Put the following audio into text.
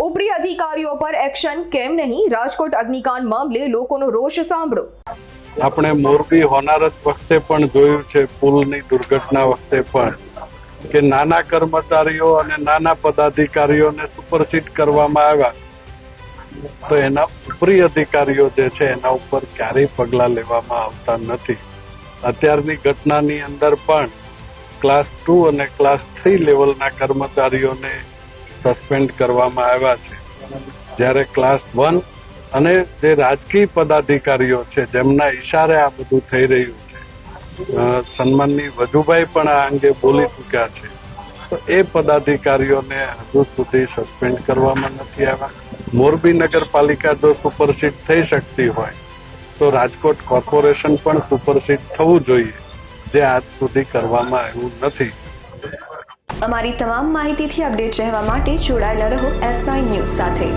ઉપરી અધિકારીઓ પર એક્શન કેમ નહીં? રાજકોટ અગ્નિકાંડ મામલે લોકોનો રોષ સાંભળો. આપણે મોરબી હોનારત વખતે પણ જોયું છે, પુલની દુર્ઘટના વખતે પણ, કે નાના કર્મચારીઓ અને નાના પદાધિકારીઓને સુપરસીડ કરવામાં આવ્યા, તો એના ઉપરી અધિકારીઓ જે છે એના ઉપર ક્યારેય પગલાં લેવામાં આવતા નથી. અત્યારની ઘટનાની અંદર પણ ક્લાસ 2 અને ક્લાસ 3 લેવલના કર્મચારીઓને સસ્પેન્ડ કરવામાં આવ્યા છે, જ્યારે ક્લાસ 1 અને જે રાજકીય પદાધિકારીઓ છે જેમના ઈશારે આ બધું થઈ રહ્યું છે, સન્માનની વજુભાઈ પણ આ અંગે બોલી ચૂક્યા છે, તો એ પદાધિકારીઓને હજુ સુધી સસ્પેન્ડ કરવામાં નથી આવ્યા. મોરબી નગરપાલિકા જો સુપરસીડ થઈ શકતી હોય તો રાજકોટ કોર્પોરેશન પણ સુપરસીડ થવું જોઈએ, જે આજ સુધી કરવામાં આવ્યું નથી. અમારી તમામ માહિતીથી અપડેટ રહેવા માટે જોડાયેલા રહો S9 ન્યૂઝ સાથે.